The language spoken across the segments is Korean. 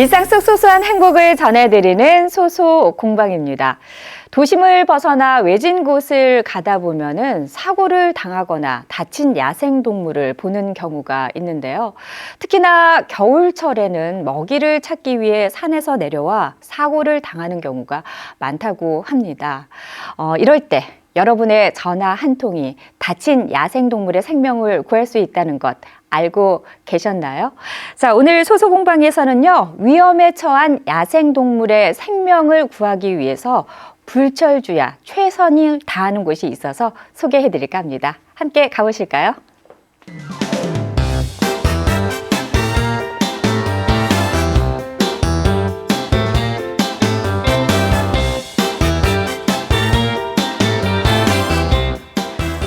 일상 속 소소한 행복을 전해드리는 소소공방입니다. 도심을 벗어나 외진 곳을 가다 보면은 사고를 당하거나 다친 야생동물을 보는 경우가 있는데요. 특히나 겨울철에는 먹이를 찾기 위해 산에서 내려와 사고를 당하는 경우가 많다고 합니다. 이럴 때 여러분의 전화 한 통이 다친 야생동물의 생명을 구할 수 있다는 것 알고 계셨나요? 자, 오늘 소소공방에서는요, 위험에 처한 야생동물의 생명을 구하기 위해서 불철주야 최선을 다하는 곳이 있어서 소개해드릴까 합니다. 함께 가보실까요?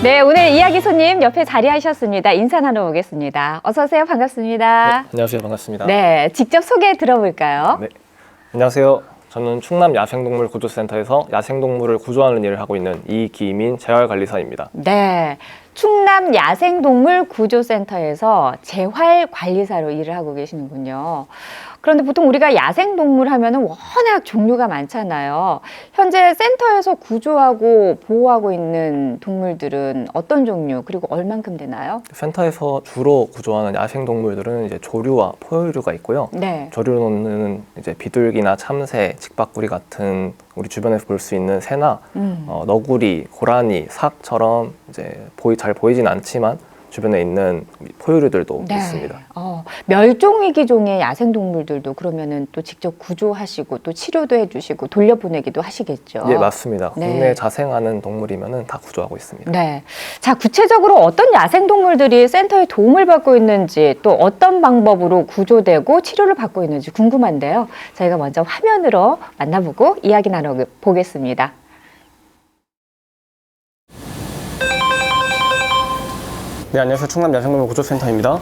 네, 오늘 이야기 손님 옆에 자리하셨습니다. 인사 나눠보겠습니다. 어서 오세요. 반갑습니다. 네, 안녕하세요. 반갑습니다. 네, 직접 소개 들어볼까요? 네, 안녕하세요. 저는 충남 야생동물 구조센터에서 야생동물을 구조하는 일을 하고 있는 이기민 재활관리사입니다. 네, 충남 야생동물 구조센터에서 재활관리사로 일을 하고 계시는군요. 그런데 보통 우리가 야생동물 하면은 워낙 종류가 많잖아요. 현재 센터에서 구조하고 보호하고 있는 동물들은 어떤 종류, 그리고 얼만큼 되나요? 센터에서 주로 구조하는 야생동물들은 이제 조류와 포유류가 있고요. 네. 조류로는 이제 비둘기나 참새, 직박구리 같은 우리 주변에서 볼 수 있는 새나 너구리, 고라니, 삭처럼 이제 잘 보이진 않지만 주변에 있는 포유류들도 네. 있습니다. 멸종위기종의 야생동물들도 그러면은 또 직접 구조하시고 또 치료도 해주시고 돌려보내기도 하시겠죠? 예, 맞습니다. 네. 국내에 자생하는 동물이면은 다 구조하고 있습니다. 네. 자, 구체적으로 어떤 야생동물들이 센터의 도움을 받고 있는지 또 어떤 방법으로 구조되고 치료를 받고 있는지 궁금한데요. 저희가 먼저 화면으로 만나보고 이야기 나눠보겠습니다. 네, 안녕하세요. 충남 야생동물 구조센터입니다.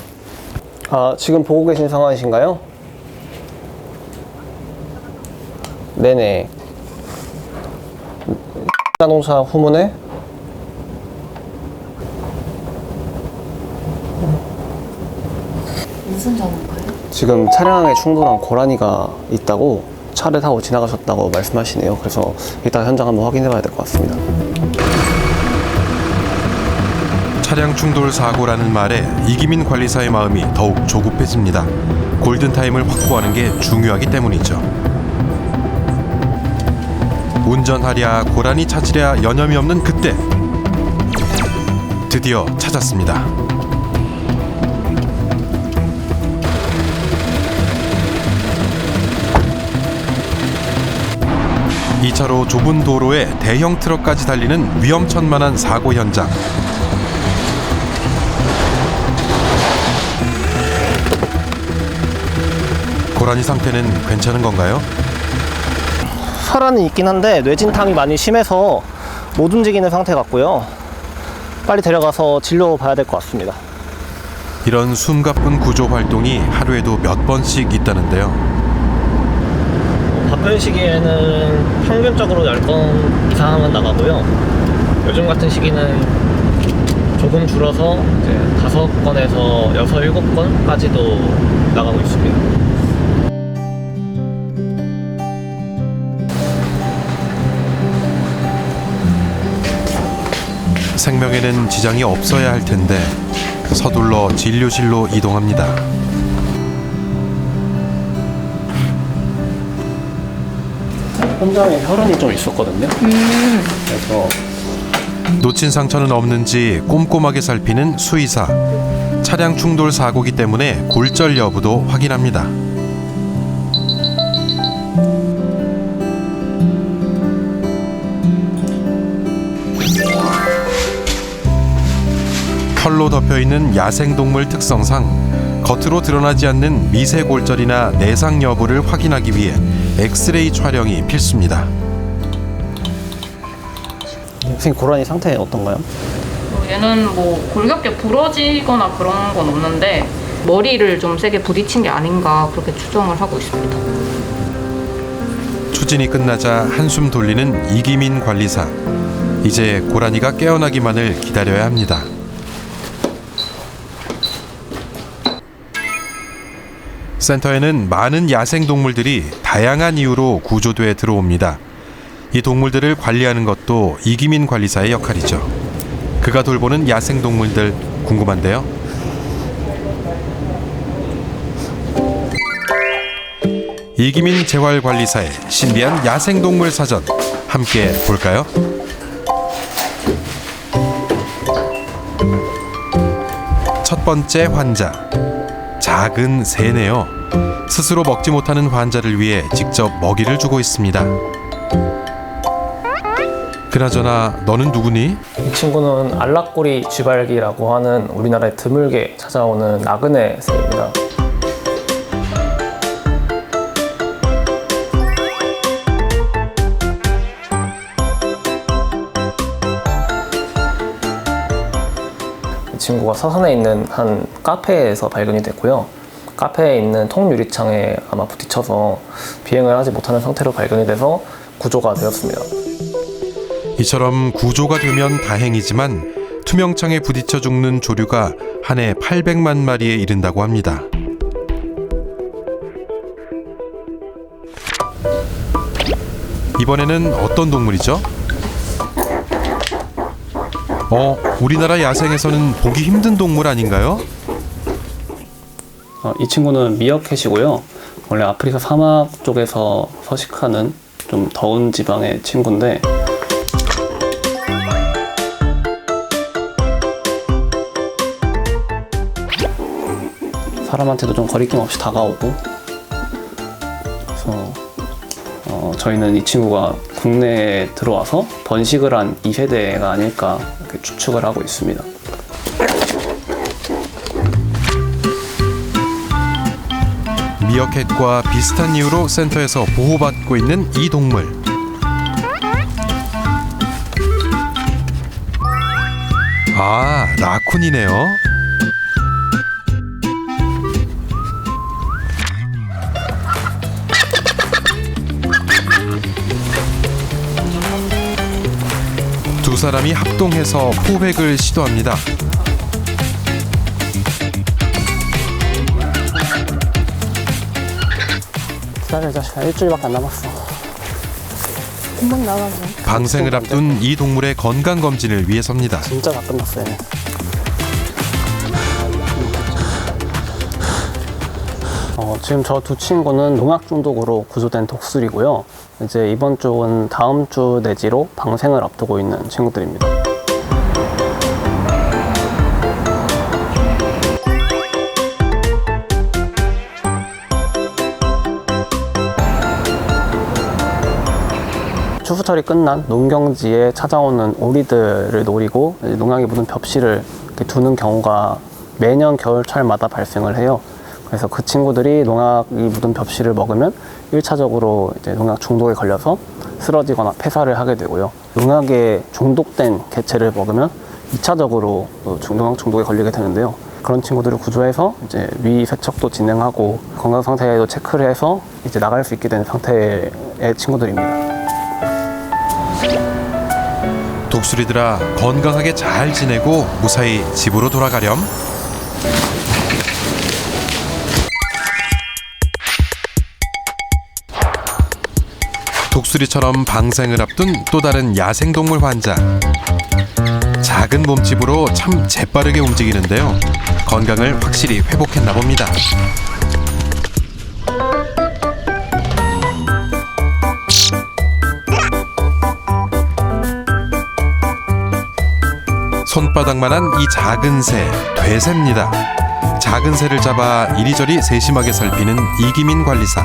지금 보고 계신 상황이신가요? 네네. 자동차 후문에 무슨 전화인가요? 지금 차량에 충돌한 고라니가 있다고 차를 타고 지나가셨다고 말씀하시네요. 그래서 이따 현장 한번 확인해 봐야 될 것 같습니다. 차량 충돌 사고라는 말에 이기민 관리사의 마음이 더욱 조급해집니다. 골든타임을 확보하는 게 중요하기 때문이죠. 운전하랴 고라니 찾으랴 여념이 없는 그때 드디어 찾았습니다. 이 차로 좁은 도로에 대형 트럭까지 달리는 위험천만한 사고 현장. 고라니 상태는 괜찮은 건가요? 살아는 있긴 한데 뇌진탕이 많이 심해서 못 움직이는 상태 같고요. 빨리 데려가서 진료 봐야 될 것 같습니다. 이런 숨가쁜 구조 활동이 하루에도 몇 번씩 있다는데요. 바쁜 시기에는 평균적으로 10건 이상은 나가고요. 요즘 같은 시기는 조금 줄어서 이제 5건에서 6, 7건까지도 나가고 있습니다. 생명에는 지장이 없어야 할 텐데 서둘러 진료실로 이동합니다. 현장에 혈흔이 좀 있었거든요. 그래서 놓친 상처는 없는지 꼼꼼하게 살피는 수의사. 차량 충돌 사고기 때문에 골절 여부도 확인합니다. 털로 덮여있는 야생동물 특성상 겉으로 드러나지 않는 미세 골절이나 내상 여부를 확인하기 위해 엑스레이 촬영이 필수입니다. 선생님, 고라니 상태 어떤가요? 얘는 뭐 골격계 부러지거나 그런 건 없는데 머리를 좀 세게 부딪힌 게 아닌가 그렇게 추정을 하고 있습니다. 추진이 끝나자 한숨 돌리는 이기민 관리사. 이제 고라니가 깨어나기만을 기다려야 합니다. 센터에는 많은 야생동물들이 다양한 이유로 구조대에 들어옵니다. 이 동물들을 관리하는 것도 이기민 관리사의 역할이죠. 그가 돌보는 야생동물들 궁금한데요. 이기민 재활관리사의 신비한 야생동물 사전 함께 볼까요? 첫 번째 환자, 작은 새네요. 스스로 먹지 못하는 환자를 위해 직접 먹이를 주고 있습니다. 그나저나 너는 누구니? 이 친구는 알락꼬리 쥐발기라고 하는 우리나라에 드물게 찾아오는 나그네 새입니다. 이 친구가 서산에 있는 한 카페에서 발견이 됐고요. 카페에 있는 통유리창에 아마 부딪혀서 비행을 하지 못하는 상태로 발견이 돼서 구조가 되었습니다. 이처럼 구조가 되면 다행이지만 투명창에 부딪혀 죽는 조류가 한 해 800만 마리에 이른다고 합니다. 이번에는 어떤 동물이죠? 우리나라 야생에서는 보기 힘든 동물 아닌가요? 이 친구는 미어캣이고요. 원래 아프리카 사막 쪽에서 서식하는 좀 더운 지방의 친구인데 사람한테도 좀 거리낌 없이 다가오고, 그래서 저희는 이 친구가 국내에 들어와서 번식을 한 2세대가 아닐까 이렇게 추측을 하고 있습니다. 미어캣과 비슷한 이유로 센터에서 보호받고 있는 이 동물. 아, 라쿤이네요. 두 사람이 합동해서 포획을 시도합니다. 기다려, 자식아. 일주일밖에 안 남았어. 금방 나가죠. 방생을 앞둔 이 동물의 건강 검진을 위해서입니다. 진짜 다 끝났어요. 지금 저 두 친구는 농약 중독으로 구조된 독수리고요. 이제 이번 주는 다음 주 내지로 방생을 앞두고 있는 친구들입니다. 추수철이 끝난 농경지에 찾아오는 오리들을 노리고 농약이 묻은 벽실을 이렇게 두는 경우가 매년 겨울철마다 발생을 해요. 그래서 그 친구들이 농약이 묻은 벽실을 먹으면 1차적으로 이제 농약 중독에 걸려서 쓰러지거나 폐사를 하게 되고요. 농약에 중독된 개체를 먹으면 2차적으로 농약 중독에 걸리게 되는데요. 그런 친구들을 구조해서 이제 위 세척도 진행하고 건강 상태도 체크를 해서 이제 나갈 수 있게 된 상태의 친구들입니다. 독수리들아, 건강하게 잘 지내고 무사히 집으로 돌아가렴. 독수리처럼 방생을 앞둔 또 다른 야생동물 환자. 작은 몸집으로 참 재빠르게 움직이는데요. 건강을 확실히 회복했나 봅니다. 손바닥만한 이 작은 새, 돼새입니다. 작은 새를 잡아 이리저리 세심하게 살피는 이기민 관리사.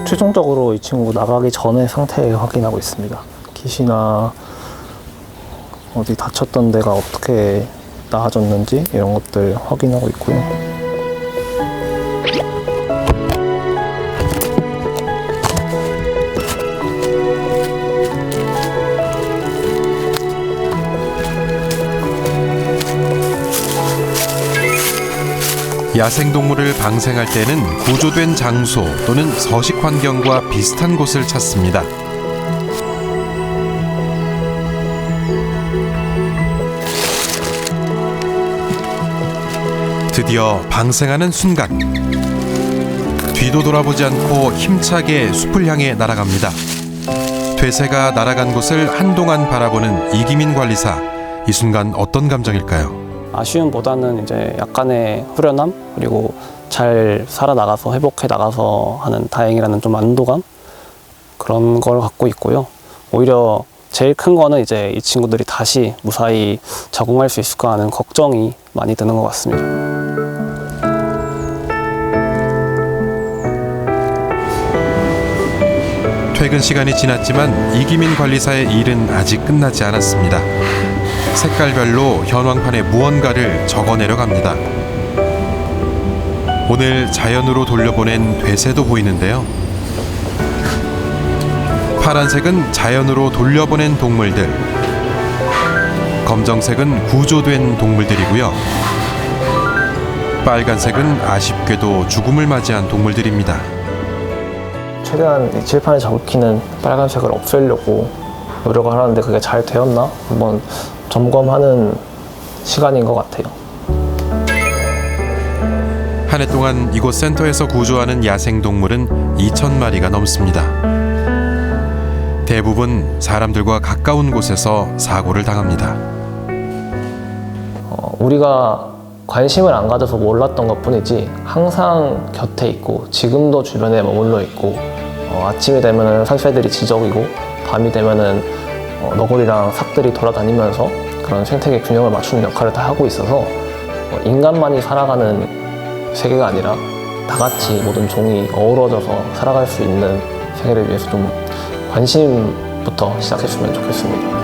최종적으로 이 친구 나가기 전의 상태 확인하고 있습니다. 깃이나 어디 다쳤던 데가 어떻게 나아졌는지 이런 것들 확인하고 있고요. 야생동물을 방생할 때는 구조된 장소 또는 서식 환경과 비슷한 곳을 찾습니다. 드디어 방생하는 순간. 뒤도 돌아보지 않고 힘차게 숲을 향해 날아갑니다. 돼새가 날아간 곳을 한동안 바라보는 이기민 관리사. 이 순간 어떤 감정일까요? 아쉬움보다는 이제 약간의 후련함, 그리고 잘 살아나가서 회복해 나가서 하는 다행이라는 좀 안도감, 그런 걸 갖고 있고요. 오히려 제일 큰 거는 이제 이 친구들이 다시 무사히 적응할 수 있을까 하는 걱정이 많이 드는 것 같습니다. 퇴근 시간이 지났지만 이기민 관리사의 일은 아직 끝나지 않았습니다. 색깔별로 현황판에 무언가를 적어내려 갑니다. 오늘 자연으로 돌려보낸 돼새도 보이는데요. 파란색은 자연으로 돌려보낸 동물들, 검정색은 구조된 동물들이고요. 빨간색은 아쉽게도 죽음을 맞이한 동물들입니다. 최대한 이 칠판에 적히는 빨간색을 없애려고 노력을 하는데 그게 잘 되었나? 한번 점검하는 시간인 것 같아요. 한 해 동안 이곳 센터에서 구조하는 야생동물은 2,000마리가 넘습니다. 대부분 사람들과 가까운 곳에서 사고를 당합니다. 우리가 관심을 안 가져서 몰랐던 것뿐이지 항상 곁에 있고 지금도 주변에 머물러 있고 아침이 되면은 산새들이 지저귀고 밤이 되면은 너구리랑 삭들이 돌아다니면서 그런 생태계 균형을 맞추는 역할을 다 하고 있어서 인간만이 살아가는 세계가 아니라 다 같이 모든 종이 어우러져서 살아갈 수 있는 세계를 위해서 좀 관심부터 시작했으면 좋겠습니다.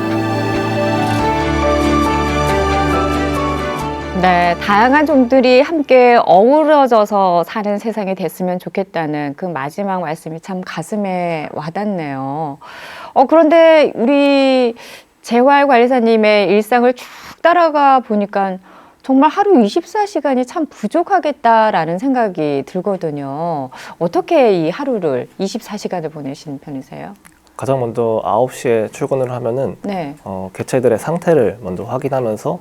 네, 다양한 종들이 함께 어우러져서 사는 세상이 됐으면 좋겠다는 그 마지막 말씀이 참 가슴에 와닿네요. 그런데 우리 재활관리사님의 일상을 쭉 따라가 보니까 정말 하루 24시간이 참 부족하겠다라는 생각이 들거든요. 어떻게 이 하루를 24시간을 보내시는 편이세요? 가장 먼저 9시에 출근을 하면은 네. 개체들의 상태를 먼저 확인하면서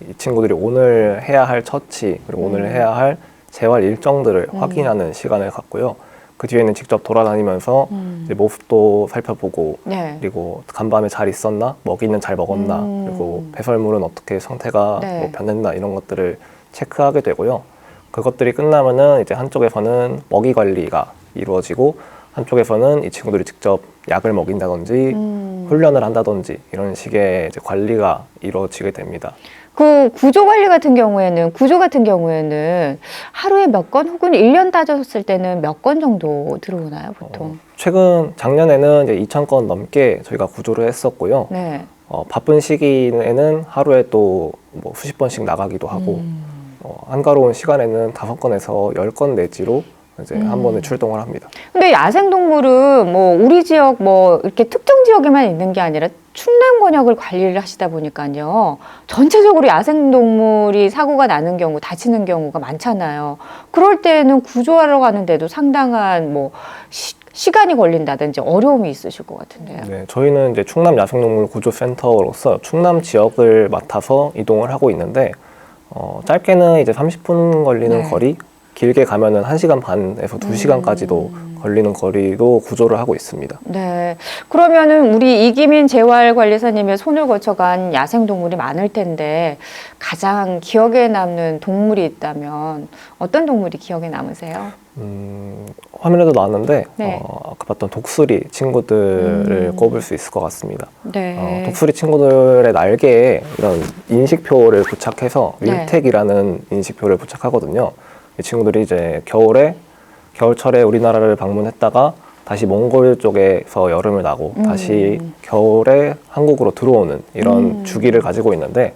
이 친구들이 오늘 해야 할 처치 그리고 오늘 해야 할 재활 일정들을 확인하는 시간을 갖고요. 그 뒤에는 직접 돌아다니면서 이제 모습도 살펴보고 네. 그리고 간밤에 잘 있었나, 먹이는 잘 먹었나, 그리고 배설물은 어떻게 상태가 네. 뭐 변했나 이런 것들을 체크하게 되고요. 그것들이 끝나면은 이제 한쪽에서는 먹이 관리가 이루어지고 한쪽에서는 이 친구들이 직접 약을 먹인다든지 훈련을 한다든지 이런 식의 이제 관리가 이루어지게 됩니다. 그 구조 관리 같은 경우에는, 구조 같은 경우에는 하루에 몇 건 혹은 1년 따졌을 때는 몇 건 정도 들어오나요, 보통? 최근 작년에는 이제 2,000건 넘게 저희가 구조를 했었고요. 네. 바쁜 시기에는 하루에 또 뭐 수십 번씩 나가기도 하고 한가로운 시간에는 5건에서 10건 내지로 이제 한 번에 출동을 합니다. 근데 야생동물은 뭐 우리 지역 뭐 이렇게 특정 지역에만 있는 게 아니라 충남 권역을 관리를 하시다 보니까요. 전체적으로 야생동물이 사고가 나는 경우, 다치는 경우가 많잖아요. 그럴 때는 구조하러 가는데도 상당한 뭐 시간이 걸린다든지 어려움이 있으실 것 같은데요. 네, 저희는 이제 충남 야생동물 구조센터로서 충남 지역을 맡아서 이동을 하고 있는데 짧게는 이제 30분 걸리는 네. 거리, 길게 가면은 1시간 반에서 2시간까지도 걸리는 거리도 구조를 하고 있습니다. 네. 그러면은 우리 이기민 재활관리사님의 손을 거쳐간 야생동물이 많을 텐데 가장 기억에 남는 동물이 있다면 어떤 동물이 기억에 남으세요? 화면에도 나왔는데 네. 아까 봤던 독수리 친구들을 꼽을 수 있을 것 같습니다. 네. 독수리 친구들의 날개에 이런 인식표를 부착해서 네. 윌텍이라는 인식표를 부착하거든요. 이 친구들이 이제 겨울철에 우리나라를 방문했다가 다시 몽골 쪽에서 여름을 나고 다시 겨울에 한국으로 들어오는 이런 주기를 가지고 있는데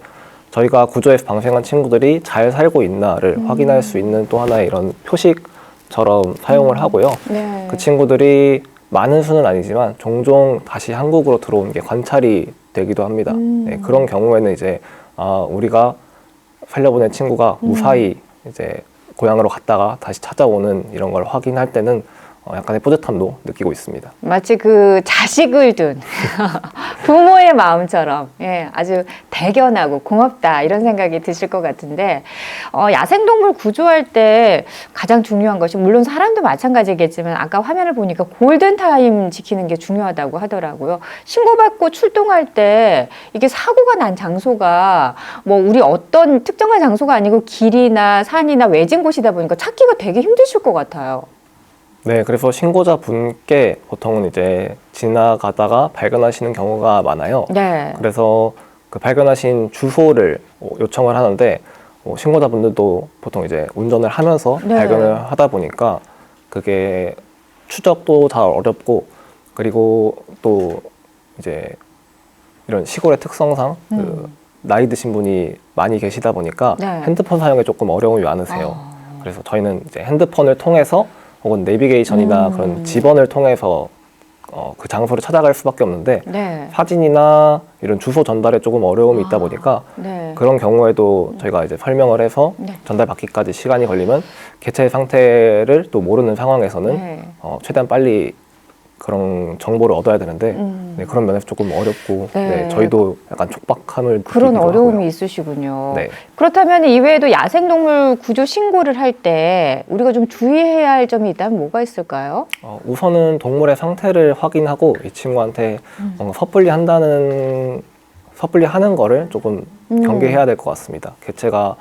저희가 구조에서 방생한 친구들이 잘 살고 있나를 확인할 수 있는 또 하나의 이런 표식처럼 사용을 하고요. 네. 그 친구들이 많은 수는 아니지만 종종 다시 한국으로 들어오는 게 관찰이 되기도 합니다. 네, 그런 경우에는 이제 우리가 살려보낸 친구가 무사히 이제 고향으로 갔다가 다시 찾아오는 이런 걸 확인할 때는 약간의 뿌듯함도 느끼고 있습니다. 마치 그 자식을 둔 부모의 마음처럼 예, 아주 대견하고 고맙다 이런 생각이 드실 것 같은데 야생동물 구조할 때 가장 중요한 것이 물론 사람도 마찬가지겠지만 아까 화면을 보니까 골든타임 지키는 게 중요하다고 하더라고요. 신고받고 출동할 때 이게 사고가 난 장소가 뭐 우리 어떤 특정한 장소가 아니고 길이나 산이나 외진 곳이다 보니까 찾기가 되게 힘드실 것 같아요. 네, 그래서 신고자 분께 보통은 이제 지나가다가 발견하시는 경우가 많아요. 네. 그래서 그 발견하신 주소를 요청을 하는데 신고자분들도 보통 이제 운전을 하면서 네. 발견을 하다 보니까 그게 추적도 잘 어렵고 그리고 또 이제 이런 시골의 특성상 그 나이 드신 분이 많이 계시다 보니까 네. 핸드폰 사용에 조금 어려움이 많으세요. 그래서 저희는 이제 핸드폰을 통해서 혹은 내비게이션이나 그런 지번을 통해서 그 장소를 찾아갈 수밖에 없는데 네. 사진이나 이런 주소 전달에 조금 어려움이 있다 보니까 네. 그런 경우에도 저희가 이제 설명을 해서 네. 전달받기까지 시간이 걸리면 개체 상태를 또 모르는 상황에서는 네. 최대한 빨리 그런 정보를 얻어야 되는데 네, 그런 면에서 조금 어렵고 네. 네, 저희도 약간 촉박함을 그런 느끼기도 어려움이 하고요. 있으시군요. 네. 그렇다면 이외에도 야생동물 구조 신고를 할 때 우리가 좀 주의해야 할 점이 있다면 뭐가 있을까요? 우선은 동물의 상태를 확인하고 이 친구한테 뭔가 섣불리 하는 거를 조금 경계해야 될 것 같습니다. 개체가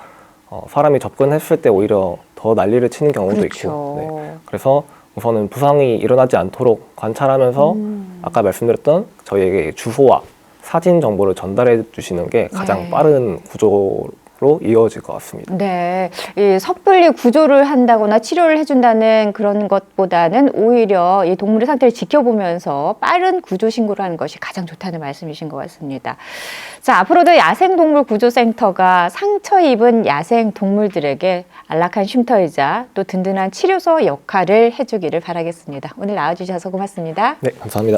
사람이 접근했을 때 오히려 더 난리를 치는 경우도 그렇죠. 있고 네. 그래서 우선은 부상이 일어나지 않도록 관찰하면서 아까 말씀드렸던 저희에게 주소와 사진 정보를 전달해 주시는 게 가장 네. 빠른 구조로 이어질 것 같습니다. 네, 이 섣불리 구조를 한다거나 치료를 해준다는 그런 것보다는 오히려 이 동물의 상태를 지켜보면서 빠른 구조 신고를 하는 것이 가장 좋다는 말씀이신 것 같습니다. 자, 앞으로도 야생동물구조센터가 상처 입은 야생동물들에게 안락한 쉼터이자 또 든든한 치료소 역할을 해주기를 바라겠습니다. 오늘 나와주셔서 고맙습니다. 네, 감사합니다.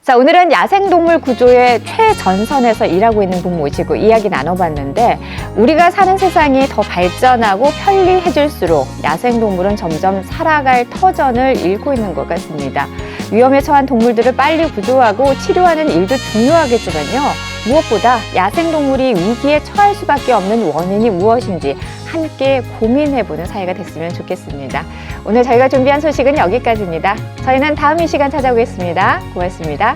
자, 오늘은 야생동물 구조의 최전선에서 일하고 있는 분 모시고 이야기 나눠봤는데 우리가 사는 세상이 더 발전하고 편리해질수록 야생동물은 점점 살아갈 터전을 잃고 있는 것 같습니다. 위험에 처한 동물들을 빨리 구조하고 치료하는 일도 중요하겠지만요. 무엇보다 야생동물이 위기에 처할 수밖에 없는 원인이 무엇인지 함께 고민해보는 사회가 됐으면 좋겠습니다. 오늘 저희가 준비한 소식은 여기까지입니다. 저희는 다음 이 시간 찾아오겠습니다. 고맙습니다.